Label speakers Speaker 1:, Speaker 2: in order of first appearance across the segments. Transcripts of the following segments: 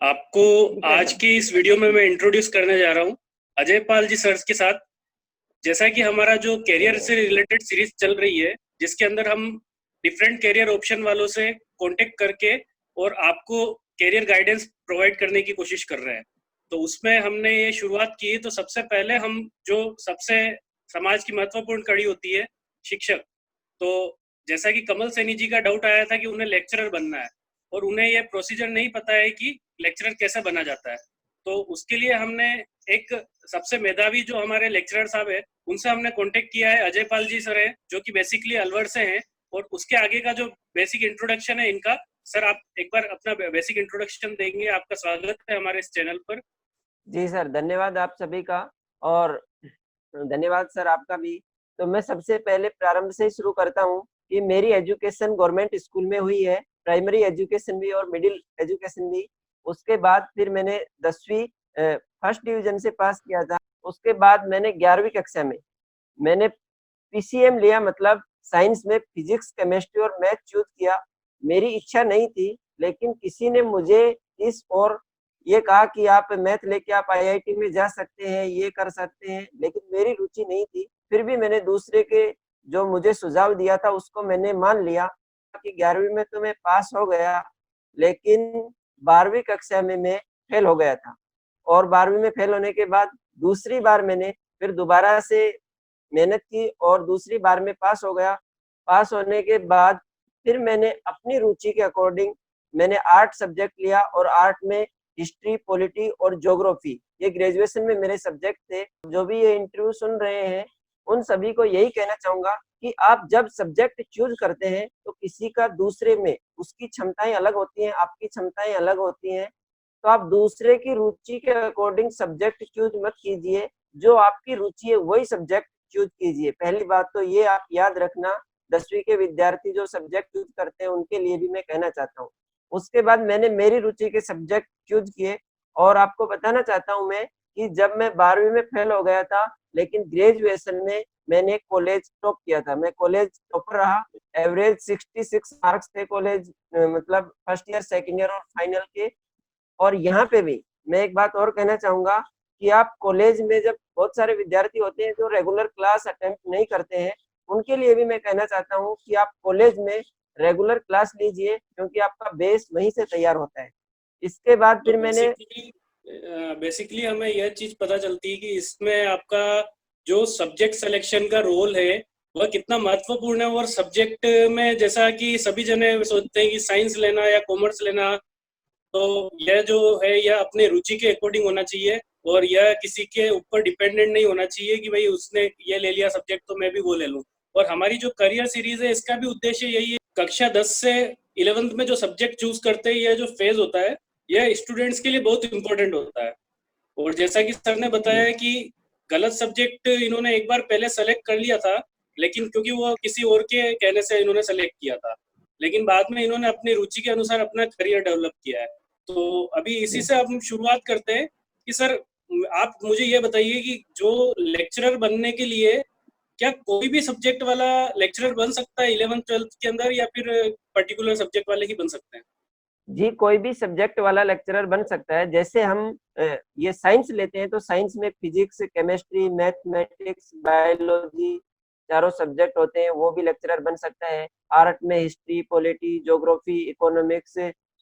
Speaker 1: आपको आज की इस वीडियो में मैं इंट्रोड्यूस करने जा रहा हूँ अजय पाल जी सर के साथ। जैसा कि हमारा जो कैरियर से रिलेटेड सीरीज चल रही है, जिसके अंदर हम डिफरेंट कैरियर ऑप्शन वालों से कांटेक्ट करके और आपको कैरियर गाइडेंस प्रोवाइड करने की कोशिश कर रहे हैं। तो उसमें हमने ये शुरुआत की। तो सबसे पहले हम जो सबसे समाज की महत्वपूर्ण कड़ी होती है, शिक्षक। तो जैसा कि कमल सैनी जी का डाउट आया था कि उन्हें लेक्चरर बनना है और उन्हें यह प्रोसीजर नहीं पता है कि लेक्चरर कैसे बना जाता है। तो उसके लिए हमने एक सबसे मेधावी जो हमारे लेक्चरर साहब है, उनसे हमने कांटेक्ट किया है। अजय पाल जी सर है, जो कि बेसिकली अलवर से हैं। और उसके आगे का जो बेसिक इंट्रोडक्शन है इनका, सर आप एक बार अपना बेसिक इंट्रोडक्शन देंगे। आपका स्वागत है हमारे इस चैनल पर।
Speaker 2: जी सर, धन्यवाद आप सभी का और धन्यवाद सर आपका भी। तो मैं सबसे पहले प्रारंभ से ही शुरू करता हूँ कि मेरी एजुकेशन गवर्नमेंट स्कूल में हुई है, प्राइमरी एजुकेशन भी और मिडिल एजुकेशन भी। उसके बाद फिर मैंने 10वीं फर्स्ट डिवीजन से पास किया था। उसके बाद मैंने 11वीं कक्षा में मैंने पीसीएम लिया, मतलब साइंस में फिजिक्स, केमिस्ट्री और मैथ चूज किया। मेरी इच्छा नहीं थी, लेकिन किसी ने मुझे इस और ये कहा कि आप मैथ लेके आप आईआईटी में जा सकते हैं, ये कर सकते हैं, लेकिन मेरी रुचि नहीं थी। फिर भी मैंने दूसरे के जो मुझे सुझाव दिया था उसको मैंने मान लिया कि 11वीं में तो मैं पास हो गया, लेकिन 12वीं कक्षा में मैं फेल हो गया था। और 12वीं में फेल होने के बाद दूसरी बार मैंने फिर दोबारा से मेहनत की और दूसरी बार में पास हो गया। पास होने के बाद फिर मैंने अपनी रुचि के अकॉर्डिंग मैंने आर्ट सब्जेक्ट लिया और आर्ट में हिस्ट्री, पॉलिटी और ज्योग्राफी, ये ग्रेजुएशन में मेरे सब्जेक्ट थे। जो भी ये इंटरव्यू सुन रहे हैं उन सभी को यही कहना चाहूंगा कि आप जब सब्जेक्ट चूज करते हैं तो किसी का दूसरे में उसकी क्षमताएं अलग होती हैं, आपकी क्षमताएं अलग होती हैं। तो आप दूसरे की रुचि के अकॉर्डिंग सब्जेक्ट चूज मत कीजिए, जो आपकी रुचि है वही सब्जेक्ट चूज कीजिए। पहली बात तो ये आप याद रखना। 10वीं के विद्यार्थी जो सब्जेक्ट चूज करते हैं उनके लिए भी मैं कहना चाहता हूँ। उसके बाद मैंने मेरी रुचि के सब्जेक्ट चूज किए और आपको बताना चाहता हूँ मैं कि जब मैं 12वीं में फेल हो गया था, लेकिन ग्रेजुएशन में मैंने कॉलेज टॉप किया था। मैं कॉलेज टॉपर रहा। एवरेज 66 मार्क्स थे कॉलेज, मतलब फर्स्ट ईयर, सेकेंड ईयर और फाइनल के। और यहाँ पे भी मैं एक बात और कहना चाहूंगा कि आप कॉलेज में जब बहुत सारे विद्यार्थी होते हैं जो रेगुलर क्लास अटेम्प्ट नहीं करते हैं, उनके लिए भी मैं कहना चाहता हूँ कि आप कॉलेज में रेगुलर क्लास लीजिए, क्योंकि आपका बेस वहीं से तैयार होता है। इसके बाद
Speaker 1: तो
Speaker 2: फिर मैंने
Speaker 1: बेसिकली हमें यह चीज पता चलती है कि इसमें आपका जो सब्जेक्ट सिलेक्शन का रोल है वह कितना महत्वपूर्ण है। और सब्जेक्ट में जैसा कि सभी जने सोचते हैं कि साइंस लेना या कॉमर्स लेना, तो यह जो है यह अपने रुचि के अकॉर्डिंग होना चाहिए और यह किसी के ऊपर डिपेंडेंट नहीं होना चाहिए कि भाई उसने ये ले लिया सब्जेक्ट तो मैं भी वो ले लूं। और हमारी जो करियर सीरीज है इसका भी उद्देश्य यही है। कक्षा 10 से 11th में जो सब्जेक्ट चूज करते हैं, यह जो फेज होता है यह स्टूडेंट्स के लिए बहुत इंपॉर्टेंट होता है। और जैसा कि सर ने बताया कि गलत सब्जेक्ट इन्होंने एक बार पहले सेलेक्ट कर लिया था, लेकिन क्योंकि वो किसी और के कहने से इन्होंने सेलेक्ट किया था, लेकिन बाद में इन्होंने अपनी रुचि के अनुसार अपना करियर डेवलप किया है। तो अभी इसी से हम शुरुआत करते हैं कि सर आप मुझे ये बताइए कि जो लेक्चरर बनने के लिए क्या कोई भी सब्जेक्ट वाला लेक्चरर बन सकता है 11th 12th के अंदर, या फिर पर्टिकुलर सब्जेक्ट वाले ही बन सकते हैं?
Speaker 2: जी, कोई भी सब्जेक्ट वाला लेक्चरर बन सकता है। जैसे हम ये साइंस लेते हैं तो साइंस में फिजिक्स, केमिस्ट्री, मैथमेटिक्स, बायोलॉजी चारों सब्जेक्ट होते हैं, वो भी लेक्चरर बन सकता है। आर्ट में history, polity, geography, economics,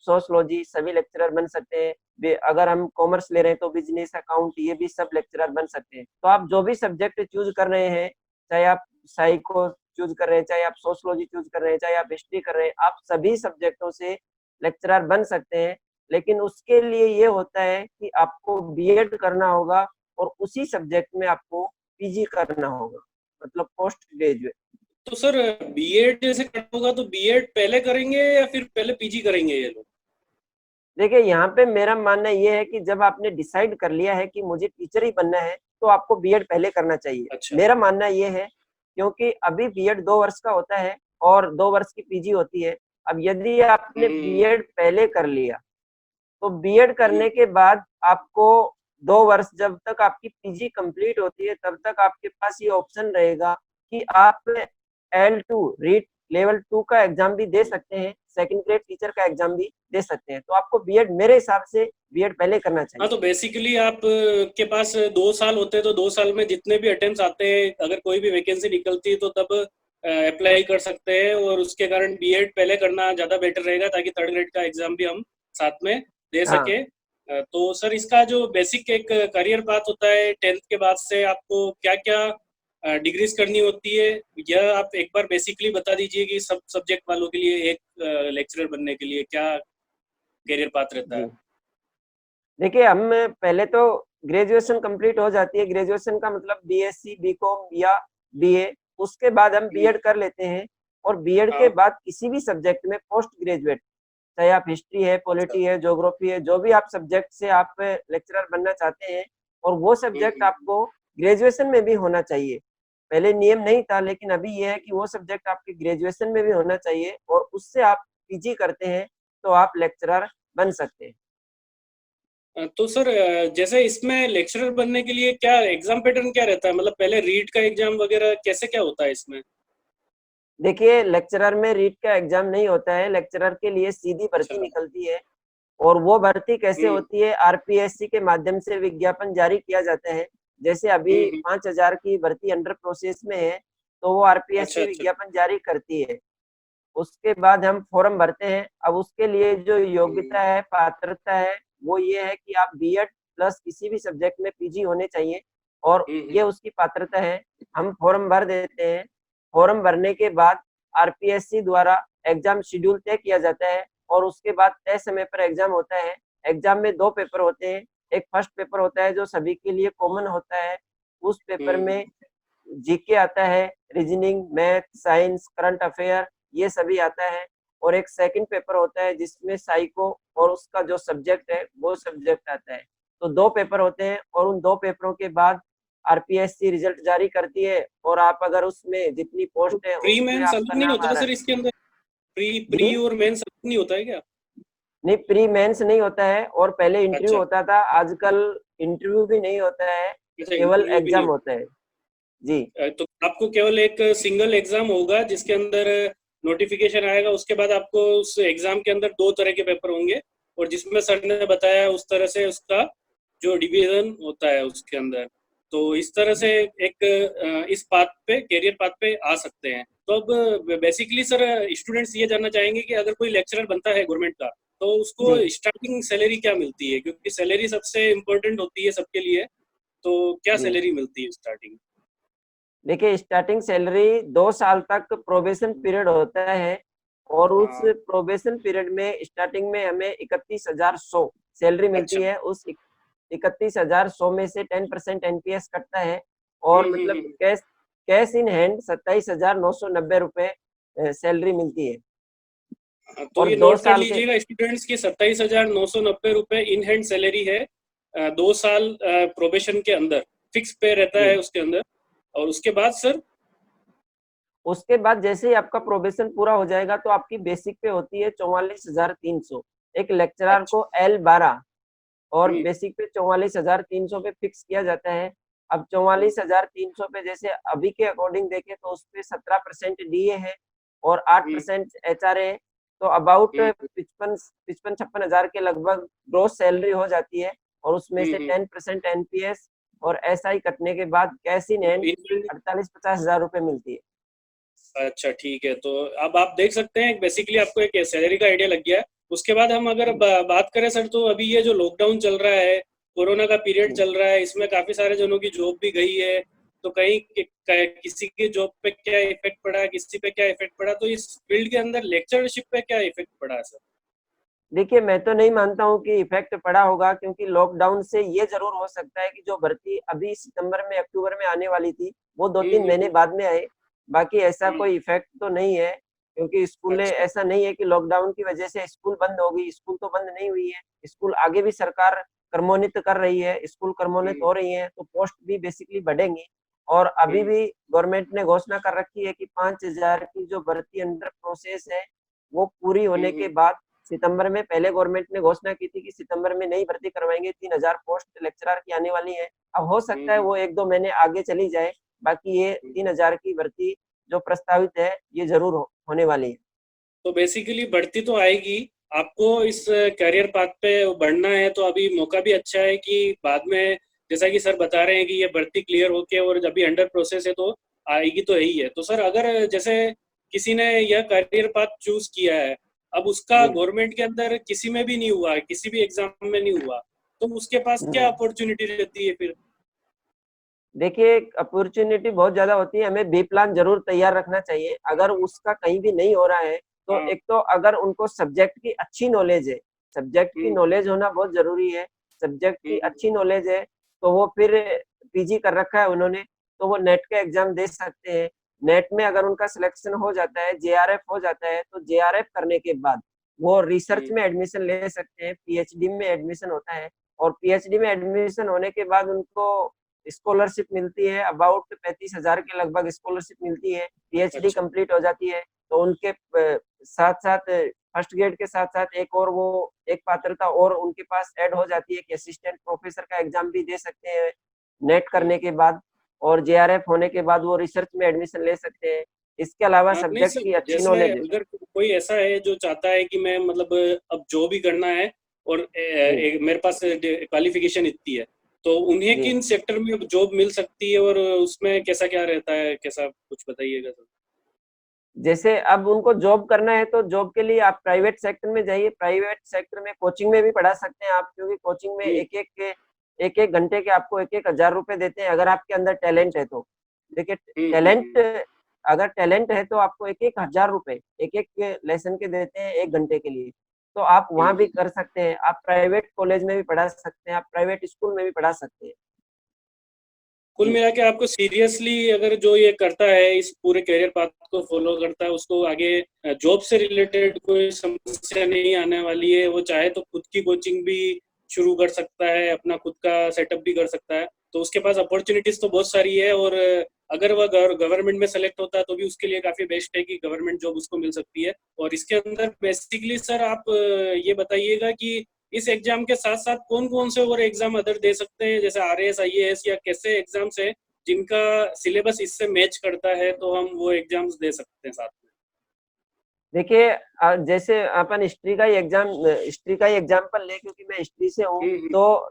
Speaker 2: sociology सभी लेक्चरर बन सकते हैं। अगर हम कॉमर्स ले रहे हैं तो बिजनेस, अकाउंट, ये भी सब लेक्चरर बन सकते हैं। तो आप जो भी सब्जेक्ट चूज कर रहे हैं, चाहे आप साइको चूज कर रहे हैं, चाहे आप सोशलॉजी चूज कर रहे हैं, चाहे आप हिस्ट्री कर रहे हैं, आप सभी सब्जेक्टों से लेक्चरर बन सकते हैं। लेकिन उसके लिए ये होता है कि आपको बीएड करना होगा और उसी सब्जेक्ट में आपको पीजी करना होगा, मतलब पोस्ट ग्रेजुएट।
Speaker 1: तो सर बीएड जैसे करना होगा तो बीएड पहले करेंगे या फिर पहले पीजी करेंगे ये लोग?
Speaker 2: देखिए, यहाँ पे मेरा मानना ये है कि जब आपने डिसाइड कर लिया है कि मुझे टीचर ही बनना है, तो आपको बीएड पहले करना चाहिए।
Speaker 1: अच्छा।
Speaker 2: मेरा मानना ये है, क्योंकि अभी बीएड 2 वर्ष का होता है और 2 वर्ष की पीजी होती है। अब यदि आपने
Speaker 1: हम्म।
Speaker 2: बीएड पहले कर लिया तो बीएड
Speaker 1: हम्म।
Speaker 2: करने के बाद आपको 2 वर्ष, जब तक आपकी पीजी कंप्लीट होती है तब तक आपके पास ये ऑप्शन रहेगा कि आप L2 रीट लेवल 2 का एग्जाम भी दे सकते हैं, सेकंड ग्रेड टीचर का एग्जाम भी दे सकते हैं। तो आपको बीएड, मेरे हिसाब से बीएड पहले करना
Speaker 1: हाँ,
Speaker 2: चाहिए।
Speaker 1: तो बेसिकली आप के पास 2 साल होते हैं, तो 2 साल में जितने भी अटेम्प्ट आते हैं, अगर कोई भी वैकेंसी निकलती है तो तब अप्लाई कर सकते हैं, और उसके कारण बीएड पहले करना ज़्यादा बेटर रहेगा, ताकि थर्ड ग्रेड का एग्जाम भी हम साथ में दे
Speaker 2: हाँ।
Speaker 1: सके। तो सर, इसका जो बेसिक एक करियर पाथ होता है, 10th के बाद से आपको क्या क्या डिग्रीज करनी होती है, यह आप एक बार बेसिकली बता दीजिए कि सब सब्जेक्ट वालों के लिए एक लेक्चरर बनने के लिए क्या करियर पाथ रहता
Speaker 2: जी।
Speaker 1: है।
Speaker 2: देखिए, हम पहले तो ग्रेजुएशन कंप्लीट हो जाती है, ग्रेजुएशन का मतलब बीएससी, बीकॉम या बीए, उसके बाद हम बीएड कर लेते हैं, और बीएड के
Speaker 1: हाँ।
Speaker 2: बाद किसी भी सब्जेक्ट में पोस्ट ग्रेजुएट, चाहे आप हिस्ट्री है,
Speaker 1: अच्छा।
Speaker 2: पॉलिटी है, ज्योग्राफी है, जो भी आप सब्जेक्ट से आप लेक्चरर बनना चाहते हैं, और वो सब्जेक्ट
Speaker 1: हम्म।
Speaker 2: आपको ग्रेजुएशन में भी होना चाहिए। पहले नियम नहीं था, लेकिन अभी ये है कि वो सब्जेक्ट आपके ग्रेजुएशन में भी होना चाहिए, और उससे आप पीजी करते हैं तो आप लेक्चरर बन सकते हैं।
Speaker 1: तो सर, जैसे इसमें लेक्चरर बनने के लिए क्या एग्जाम पैटर्न क्या रहता है, मतलब पहले रीट का एग्जाम वगैरह कैसे क्या होता है इसमें।
Speaker 2: देखिए, लेक्चरर में रीट का एग्जाम नहीं होता है, लेक्चरर के लिए सीधी भर्ती
Speaker 1: अच्छा।
Speaker 2: निकलती है। और वो भर्ती कैसे
Speaker 1: हम्म।
Speaker 2: होती है, आरपीएससी के माध्यम से विज्ञापन जारी किया जाता है। जैसे अभी
Speaker 1: हम्म।
Speaker 2: 5000 की भर्ती अंडर प्रोसेस में है, तो वो
Speaker 1: अच्छा
Speaker 2: आरपीएससी
Speaker 1: अच्छा।
Speaker 2: विज्ञापन जारी करती है। उसके बाद हम फॉर्म भरते हैं। अब उसके लिए जो
Speaker 1: हम्म।
Speaker 2: योग्यता है, पात्रता है, वो ये है कि आप बीएड प्लस किसी भी सब्जेक्ट में पीजी होने चाहिए, और
Speaker 1: हम्म।
Speaker 2: ये उसकी पात्रता है। हम फॉर्म भर देते हैं। फॉर्म भरने के बाद आरपीएससी द्वारा एग्जाम शेड्यूल तय किया जाता है, और उसके बाद तय समय पर एग्जाम होता है। एग्जाम में 2 पेपर होते हैं। एक फर्स्ट पेपर होता है जो सभी के लिए कॉमन होता है। उस पेपर
Speaker 1: हम्म।
Speaker 2: में जीके आता है, reasoning, math, science, current affair, ये सभी आता है। और एक सेकंड पेपर होता है जिसमें साइको और उसका जो सब्जेक्ट है वो सब्जेक्ट आता है। तो 2 पेपर होते हैं, और उन 2 पेपरों के बाद आरपीएससी रिजल्ट जारी करती है, और आप अगर उसमें जितनी
Speaker 1: तो
Speaker 2: पोस्ट है
Speaker 1: प्री
Speaker 2: उसमें
Speaker 1: मेंस
Speaker 2: आपका
Speaker 1: अलग नहीं
Speaker 2: नाम
Speaker 1: होता
Speaker 2: आ
Speaker 1: था
Speaker 2: रहा
Speaker 1: सर
Speaker 2: है।
Speaker 1: इसके अंदर, प्री
Speaker 2: जी,
Speaker 1: प्री और मेंस अलग नहीं होता है क्या।
Speaker 2: नहीं, प्री मेंस नहीं होता है, और पहले इंटरव्यू
Speaker 1: अच्छा
Speaker 2: होता था, आजकल इंटरव्यू भी नहीं होता है,
Speaker 1: अच्छा,
Speaker 2: केवल
Speaker 1: इंटरव्यू भी नहीं
Speaker 2: एग्जाम होता है। जी।
Speaker 1: होता। तो आपको केवल एक सिंगल एग्जाम होगा जिसके अंदर नोटिफिकेशन आएगा, उसके बाद आपको उस एग्जाम के अंदर 2 तरह के पेपर होंगे, और जिसमें सर ने बताया उस तरह से उसका जो डिवीजन होता है उसके अंदर। तो इस तरह से एक इस पाथ पे, करियर पाथ पे आ सकते हैं। तो अब बेसिकली सर, स्टूडेंट्स ये जानना चाहेंगे कि अगर कोई लेक्चरर बनता है गवर्नमेंट का, तो उसको
Speaker 2: जी।
Speaker 1: स्टार्टिंग सैलरी क्या मिलती है, क्योंकि सैलरी सबसे इम्पोर्टेंट होती है सबके लिए। तो क्या
Speaker 2: जी।
Speaker 1: सैलरी मिलती है स्टार्टिंग।
Speaker 2: देखिए, स्टार्टिंग सैलरी 2 साल तक प्रोबेशन पीरियड होता है, और उस
Speaker 1: हाँ।
Speaker 2: प्रोबेशन पीरियड में स्टार्टिंग में हमें 31,100 सैलरी
Speaker 1: अच्छा।
Speaker 2: मिलती है। उस 31,100 में से 10% एनपीएस कटता है,
Speaker 1: हम्म
Speaker 2: और
Speaker 1: हम्म
Speaker 2: मतलब
Speaker 1: हम्म।
Speaker 2: कैश कैश इन हैंड 27,990 रुपए सैलरी मिलती है।
Speaker 1: तो
Speaker 2: और
Speaker 1: ये
Speaker 2: 2
Speaker 1: नोट कर
Speaker 2: साल के
Speaker 1: लीजिएगा स्टूडेंट्स की, 27,990 रुपए इन हैंड सैलरी है। 2 साल प्रोबेशन के अंदर फिक्स पे रहता है
Speaker 2: जी।
Speaker 1: उसके अंदर। और उसके बाद सर।
Speaker 2: उसके बाद जैसे ही आपका प्रोबेशन पूरा हो जाएगा, तो आपकी बेसिक पे होती है 44,300। एक लेक्चरर
Speaker 1: अच्छा।
Speaker 2: को L12 और
Speaker 1: हम्म
Speaker 2: बेसिक पे 44,300 पे फिक्स किया जाता है। अब 44,300 पे जैसे अभी के अकॉर्डिंग देखें, तो उसपे 17% डीए है, और
Speaker 1: हम्म
Speaker 2: 8% एचआरए है। तो अबाउट
Speaker 1: हम्म
Speaker 2: 55,56,56,000 के लगभग ग्रोस सैलरी हो जाती है, और उसमें से
Speaker 1: हम्म।
Speaker 2: 10% एनपीएस और एसआई कटने के बाद कैश इन
Speaker 1: तो
Speaker 2: हैंड 48-50,000 रुपए मिलती है।
Speaker 1: अच्छा ठीक है, तो अब आप देख सकते हैं बेसिकली आपको एक सैलरी का आइडिया लग गया है। उसके बाद हम अगर बात करें सर, तो अभी ये जो लॉकडाउन चल रहा है, कोरोना का पीरियड
Speaker 2: जी।
Speaker 1: चल रहा है, इसमें काफी सारे जनों की जॉब भी गई है। तो कहीं किसी की जॉब पे क्या इफेक्ट पड़ा, किसी पे क्या इफेक्ट पड़ा, तो इस फील्ड के अंदर लेक्चरशिप पे क्या इफेक्ट पड़ा है सर।
Speaker 2: देखिए, मैं तो नहीं मानता हूँ कि इफेक्ट पड़ा होगा, क्योंकि लॉकडाउन से ये जरूर हो सकता है कि जो भर्ती अभी सितंबर में, अक्टूबर में आने वाली थी, वो 2-3 महीने
Speaker 1: हम्म।
Speaker 2: बाद में आए। बाकी ऐसा
Speaker 1: हम्म।
Speaker 2: कोई इफेक्ट तो नहीं है, क्योंकि स्कूलें,
Speaker 1: अच्छा।
Speaker 2: ऐसा नहीं है कि लॉकडाउन की वजह से स्कूल बंद हो गई। स्कूल तो बंद नहीं हुई है, स्कूल आगे भी सरकार क्रमोन्नत कर रही है, स्कूल क्रमोन्नत
Speaker 1: हम्म
Speaker 2: हो रही है, तो पोस्ट भी बेसिकली बढ़ेंगी। और अभी
Speaker 1: हम्म
Speaker 2: भी गवर्नमेंट ने घोषणा कर रखी है कि 5,000 की जो भर्ती अंडर प्रोसेस है, वो पूरी होने के
Speaker 1: हम्म।
Speaker 2: बाद सितंबर में, पहले गवर्नमेंट ने घोषणा की थी कि सितंबर में नई भर्ती करवाएंगे, 3,000 पोस्ट लेक्चरर की आने वाली है। अब हो सकता है
Speaker 1: हम्म
Speaker 2: वो 1-2 महीने आगे चली जाए। बाकी ये
Speaker 1: हम्म।
Speaker 2: 3,000 की भर्ती जो प्रस्तावित है, ये जरूर होने वाली है।
Speaker 1: तो बेसिकली बढ़ती तो आएगी, आपको इस करियर पाथ पे बढ़ना है तो अभी मौका भी अच्छा है कि बाद में, जैसा कि सर बता रहे हैं कि ये भर्ती क्लियर होके और अभी अंडर प्रोसेस है तो आएगी तो है ही है। तो सर अगर जैसे किसी ने यह करियर पाथ चूज किया है, अब उसका
Speaker 2: जी।
Speaker 1: गवर्नमेंट के अंदर किसी में भी नहीं हुआ, किसी भी एग्जाम में नहीं हुआ, तो उसके पास क्या
Speaker 2: हम्म।
Speaker 1: अपॉर्चुनिटी रहती है फिर?
Speaker 2: देखिए, अपॉर्चुनिटी बहुत ज्यादा होती है, हमें बी प्लान जरूर तैयार रखना चाहिए। अगर उसका कहीं भी नहीं हो रहा है तो
Speaker 1: हाँ।
Speaker 2: एक तो अगर उनको सब्जेक्ट की अच्छी नॉलेज है, सब्जेक्ट की
Speaker 1: हम्म।
Speaker 2: नॉलेज होना बहुत जरूरी है। सब्जेक्ट की
Speaker 1: हम्म।
Speaker 2: अच्छी नॉलेज है तो वो फिर पीजी कर रखा है उन्होंने, तो वो नेट का एग्जाम दे सकते हैं। नेट में अगर उनका सिलेक्शन हो जाता है, जेआरएफ हो जाता है, तो जेआरएफ करने के बाद वो रिसर्च
Speaker 1: हम्म।
Speaker 2: में एडमिशन ले सकते हैं, पीएचडी में एडमिशन होता है। और पीएचडी में एडमिशन होने के बाद उनको स्कॉलरशिप मिलती है, अबाउट 35,000 के लगभग स्कॉलरशिप मिलती है। पीएचडी
Speaker 1: अच्छा।
Speaker 2: कंप्लीट हो जाती है तो उनके साथ साथ फर्स्ट ग्रेड के साथ साथ एक और वो एक पात्रता और उनके पास ऐड हो जाती है कि असिस्टेंट प्रोफेसर का एग्जाम भी दे सकते हैं नेट करने के बाद। और जेआरएफ होने के बाद वो रिसर्च में एडमिशन ले सकते हैं। इसके अलावा
Speaker 1: हाँ नहीं
Speaker 2: सब्जेक्ट की
Speaker 1: सर,
Speaker 2: अच्छी
Speaker 1: जैसे
Speaker 2: नॉलेज है।
Speaker 1: अगर कोई ऐसा है जो चाहता है कि मैं मतलब अब जो भी करना है और
Speaker 2: जी।
Speaker 1: मेरे पास क्वालिफिकेशन इतनी है, तो उन्हें
Speaker 2: जी।
Speaker 1: किन सेक्टर में जॉब मिल सकती है और उसमें कैसा क्या रहता है, कैसा कुछ बताइएगा सर।
Speaker 2: जैसे अब उनको जॉब करना है तो जॉब के लिए आप प्राइवेट सेक्टर में जाइए। प्राइवेट सेक्टर में कोचिंग में भी पढ़ा सकते हैं आप, क्योंकि कोचिंग में
Speaker 1: हम्म।
Speaker 2: एक एक घंटे के आपको 1,000 रुपए देते हैं अगर आपके अंदर टैलेंट है तो। देखिए, टैलेंट अगर टैलेंट है तो आपको 1,000 रुपए एक एक लेसन के देते हैं 1 घंटे के लिए। तो आप वहां भी
Speaker 1: हम्म।
Speaker 2: कर सकते हैं, आप प्राइवेट कॉलेज में भी पढ़ा सकते हैं, आप प्राइवेट स्कूल में भी पढ़ा सकते हैं।
Speaker 1: कुल
Speaker 2: जी।
Speaker 1: मिला के आपको सीरियसली अगर जो ये करता है, इस पूरे करियर पाथ को फॉलो करता है, उसको आगे जॉब से रिलेटेड कोई समस्या नहीं आने वाली है। वो चाहे तो खुद की कोचिंग भी शुरू कर सकता है, अपना खुद का सेटअप भी कर सकता है। तो उसके पास अपॉर्चुनिटीज तो बहुत सारी है, और अगर वह गवर्नमेंट में सेलेक्ट होता है तो भी उसके लिए काफी बेस्ट है कि गवर्नमेंट जॉब उसको मिल सकती है। और इसके अंदर बेसिकली सर आप ये बताइएगा कि इस एग्जाम के साथ साथ कौन कौन से और एग्जाम अदर दे सकते हैं, जैसे आरएएस आईएएस, या कैसे एग्जाम्स हैं जिनका सिलेबस इससे मैच करता है तो हम वो एग्जाम्स दे सकते हैं साथ में?
Speaker 2: देखिए, जैसे अपन हिस्ट्री का ही एग्जाम्पल ले, क्योंकि मैं हिस्ट्री से हूँ।
Speaker 1: हम्म।
Speaker 2: तो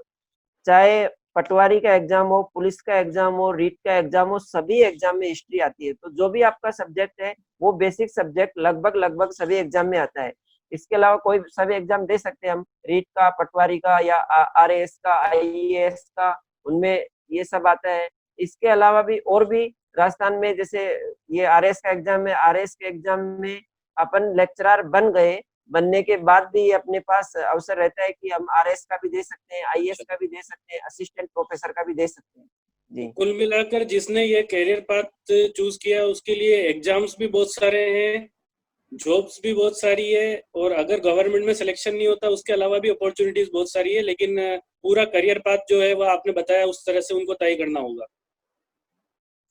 Speaker 2: चाहे पटवारी का एग्जाम हो, पुलिस का एग्जाम हो, रीट का एग्जाम हो, सभी एग्जाम में हिस्ट्री आती है। तो जो भी आपका सब्जेक्ट है वो बेसिक सब्जेक्ट लगभग लगभग सभी एग्जाम में आता है। इसके अलावा कोई सभी एग्जाम दे सकते हैं हम, रीट का, पटवारी का, या आरएएस का, आईएएस का, उनमें ये सब आता है। इसके अलावा भी और भी राजस्थान में जैसे ये आरएएस का एग्जाम है, आरएएस के एग्जाम में अपन लेक्चरर बन गए, बनने के बाद भी अपने पास अवसर रहता है कि हम आरएस का भी दे सकते हैं, आईएएस
Speaker 1: अच्छा।
Speaker 2: का भी दे सकते हैं, असिस्टेंट प्रोफेसर का भी दे सकते हैं।
Speaker 1: तो
Speaker 2: जी।
Speaker 1: कुल मिलाकर जिसने ये करियर पाथ चूज किया उसके लिए एग्जाम्स भी बहुत सारे हैं, जॉब्स भी बहुत सारी है, और अगर गवर्नमेंट में सिलेक्शन नहीं होता उसके अलावा भी अपॉर्चुनिटीज बहुत सारी है, लेकिन पूरा करियर पाथ जो है वह आपने बताया उस तरह से उनको तय करना होगा।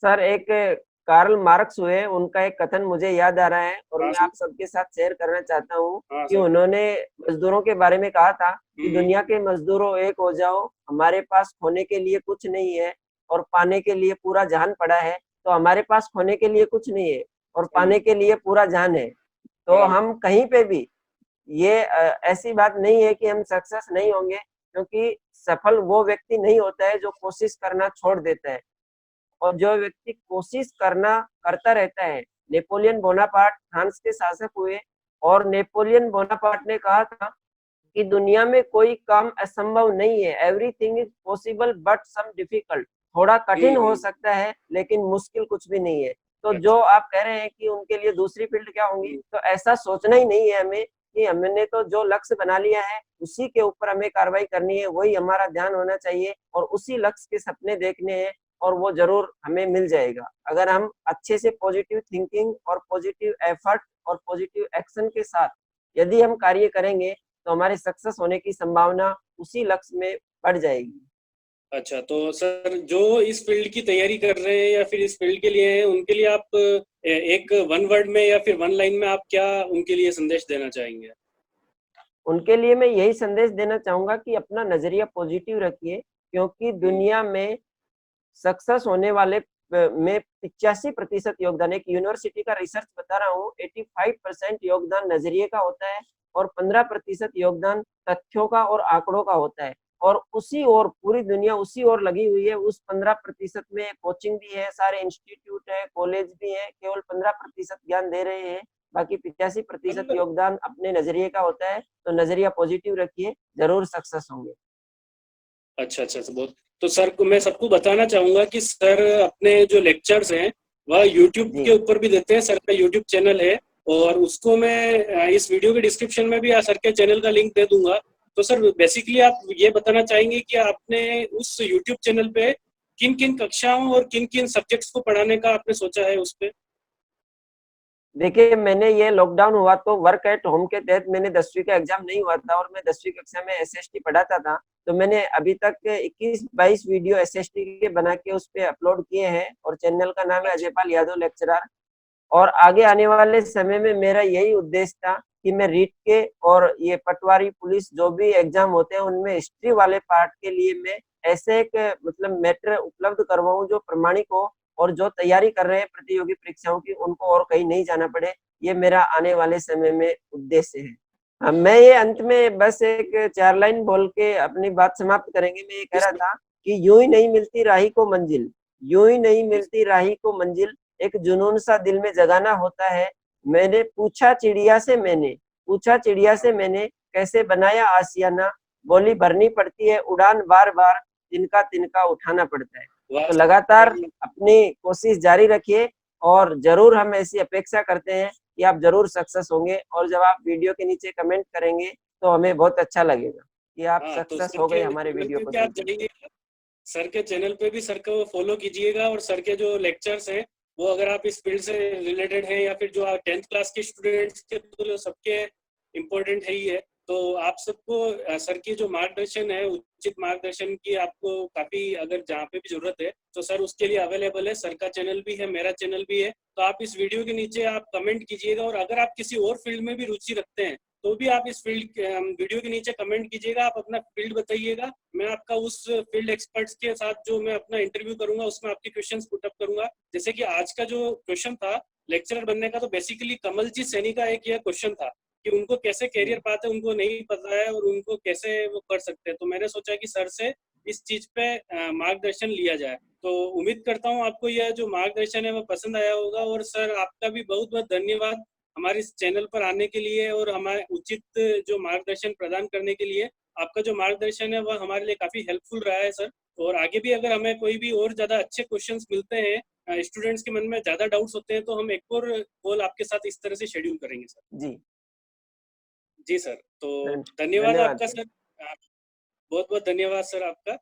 Speaker 2: सर, एक कार्ल मार्क्स हुए, उनका एक कथन मुझे याद आ रहा है और
Speaker 1: हाँ
Speaker 2: मैं
Speaker 1: सर।
Speaker 2: आप सबके साथ शेयर करना चाहता हूँ
Speaker 1: हाँ
Speaker 2: कि
Speaker 1: सर।
Speaker 2: उन्होंने मजदूरों के बारे में कहा था कि
Speaker 1: हम्म।
Speaker 2: दुनिया के मजदूरों एक हो जाओ, हमारे पास खोने के लिए कुछ नहीं है और पाने के लिए पूरा जहान पड़ा है। तो हमारे पास खोने के लिए कुछ नहीं है और पाने के लिए पूरा जहान है। तो
Speaker 1: हाँ।
Speaker 2: हम कहीं पे भी ये ऐसी बात नहीं है कि हम सक्सेस नहीं होंगे, क्योंकि सफल वो व्यक्ति नहीं होता है जो कोशिश करना छोड़ देता है, और जो व्यक्ति कोशिश करना करता रहता है। नेपोलियन बोनापार्ट फ्रांस के शासक हुए और नेपोलियन बोनापार्ट ने कहा था कि दुनिया में कोई काम असंभव नहीं है, everything is possible but some difficult. थोड़ा कठिन हो
Speaker 1: हम्म।
Speaker 2: सकता है लेकिन मुश्किल कुछ भी नहीं है। तो जो
Speaker 1: अच्छा।
Speaker 2: आप कह रहे हैं कि उनके लिए दूसरी फील्ड क्या होंगी, तो ऐसा सोचना ही नहीं है हमें कि हमने तो जो लक्ष्य बना लिया है उसी के ऊपर हमें कार्रवाई करनी है, वही हमारा ध्यान होना चाहिए और उसी लक्ष्य के सपने देखने हैं, और वो जरूर हमें मिल जाएगा अगर हम अच्छे से पॉजिटिव थिंकिंग और पॉजिटिव एफर्ट और पॉजिटिव एक्शन के साथ यदि हम कार्य करेंगे तो हमारे सक्सेस होने की संभावना उसी लक्ष्य में बढ़ जाएगी।
Speaker 1: अच्छा, तो सर जो इस फील्ड की तैयारी कर रहे हैं या फिर इस फील्ड के लिए हैं, उनके लिए आप एक वन वर्ड में या फिर वन लाइन में आप क्या उनके लिए संदेश देना चाहेंगे?
Speaker 2: उनके लिए मैं यही संदेश देना चाहूंगा कि अपना नजरिया पॉजिटिव रखिए, क्योंकि दुनिया में सक्सेस होने वाले में 85% योगदान, एक यूनिवर्सिटी का रिसर्च बता रहा हूँ, 85% योगदान नजरिए का होता है और 15% योगदान तथ्यों का और आंकड़ों का होता है। और उसी ओर पूरी दुनिया उसी ओर लगी हुई है। उस 15% में कोचिंग भी है, सारे इंस्टीट्यूट है, कॉलेज भी है, केवल 15% ज्ञान दे रहे हैं, बाकी 85%
Speaker 1: मतलब
Speaker 2: योगदान अपने नजरिए का होता है। तो नजरिया पॉजिटिव रखिए, जरूर सक्सेस होंगे।
Speaker 1: अच्छा अच्छा, तो बहुत, तो सर को मैं सबको बताना चाहूंगा कि सर अपने जो लेक्चर्स हैं वह यूट्यूब
Speaker 2: जी
Speaker 1: के ऊपर भी देते हैं। सर का यूट्यूब चैनल है और उसको मैं इस वीडियो के डिस्क्रिप्शन में भी सर के चैनल का लिंक दे दूंगा। तो सर बेसिकली आप ये बताना चाहेंगे कि आपने उस यूट्यूब चैनल पे किन किन कक्षाओं और किन किन सब्जेक्ट्स को पढ़ाने का आपने सोचा है उस पे?
Speaker 2: देखिए, मैंने ये लॉकडाउन हुआ तो वर्क एट होम के तहत मैंने 10वीं का एग्जाम नहीं हुआ था और मैं 10वीं कक्षा में एसएसटी पढ़ाता था। तो मैंने अभी तक 21-22 वीडियो एसएसटी के बना के उस पे अपलोड किए हैं और चैनल का नाम है
Speaker 1: अच्छा
Speaker 2: अजयपाल यादव लेक्चरर। और आगे आने वाले समय में मेरा यही उद्देश्य था कि मैं रीट के और ये पटवारी पुलिस जो भी एग्जाम होते हैं उनमें हिस्ट्री वाले पार्ट के लिए मैं ऐसे एक मतलब मैटर उपलब्ध करवाऊं जो प्रमाणिक हो और जो तैयारी कर रहे हैं प्रतियोगी परीक्षाओं की उनको और कहीं नहीं जाना पड़े। ये मेरा आने वाले समय में उद्देश्य है। मैं ये अंत में बस एक 4 लाइन बोल के अपनी बात समाप्त करेंगे। मैं ये कह
Speaker 1: इस
Speaker 2: रहा था कि यूं ही नहीं मिलती राही को मंजिल, यूं ही नहीं मिलती राही को मंजिल, एक जुनून सा दिल में जगाना होता है। मैंने पूछा चिड़िया से, मैंने पूछा चिड़िया से, मैंने कैसे बनाया आशियाना, बोली भरनी पड़ती है उड़ान बार बार, तिनका तिनका उठाना पड़ता है। तो लगातार
Speaker 1: वाह,
Speaker 2: अपनी कोशिश जारी रखिए और जरूर हम ऐसी अपेक्षा करते हैं कि आप जरूर सक्सेस होंगे। और जब आप वीडियो के नीचे कमेंट करेंगे तो हमें बहुत अच्छा लगेगा कि आप
Speaker 1: हाँ, तो
Speaker 2: सक्सेस
Speaker 1: सर
Speaker 2: हो गए
Speaker 1: के
Speaker 2: हमारे
Speaker 1: चैनल
Speaker 2: वीडियो
Speaker 1: पे
Speaker 2: को
Speaker 1: भी आप
Speaker 2: देख के।
Speaker 1: जाइए, सर के चैनल पे भी सर को फॉलो कीजिएगा और सर के जो लेक्चर्स हैं वो अगर आप इस फील्ड से रिलेटेड हैं या फिर जो 10th क्लास के स्टूडेंट्स के तो सबके इम्पोर्टेंट है ही है। तो आप सबको सर की जो मार्गदर्शन है, उचित मार्गदर्शन की आपको काफी अगर जहाँ पे भी जरूरत है तो सर उसके लिए अवेलेबल है। सर का चैनल भी है, मेरा चैनल भी है। तो आप इस वीडियो के नीचे आप कमेंट कीजिएगा और अगर आप किसी और फील्ड में भी रुचि रखते हैं तो भी आप इस फील्ड वीडियो के नीचे कमेंट कीजिएगा, आप अपना फील्ड बताइएगा। मैं आपका उस फील्ड एक्सपर्ट्स के साथ जो मैं अपना इंटरव्यू करूंगा उसमें आपके क्वेश्चंस पुट अप करूंगा। जैसे कि आज का जो क्वेश्चन था लेक्चरर बनने का, तो बेसिकली कमलजीत सैनी का एक यह क्वेश्चन था कि उनको कैसे
Speaker 2: जी
Speaker 1: कैरियर पाते उनको नहीं पता है और उनको कैसे वो कर सकते हैं। तो मैंने सोचा कि सर से इस चीज पे मार्गदर्शन लिया जाए। तो उम्मीद करता हूँ आपको यह जो मार्गदर्शन है वो पसंद आया होगा। और सर आपका भी बहुत बहुत धन्यवाद हमारे इस चैनल पर आने के लिए और हमारे उचित जो मार्गदर्शन प्रदान करने के लिए। आपका जो मार्गदर्शन है वह हमारे लिए काफी हेल्पफुल रहा है सर। और आगे भी अगर हमें कोई भी और ज्यादा अच्छे क्वेश्चंस मिलते हैं, स्टूडेंट्स के मन में ज्यादा डाउट्स होते हैं, तो हम एक और कॉल आपके साथ इस तरह से शेड्यूल करेंगे सर।
Speaker 2: जी
Speaker 1: जी सर, तो धन्यवाद
Speaker 2: धन्यवाद
Speaker 1: आपका
Speaker 2: सर।
Speaker 1: सर। बहुत बहुत धन्यवाद सर आपका।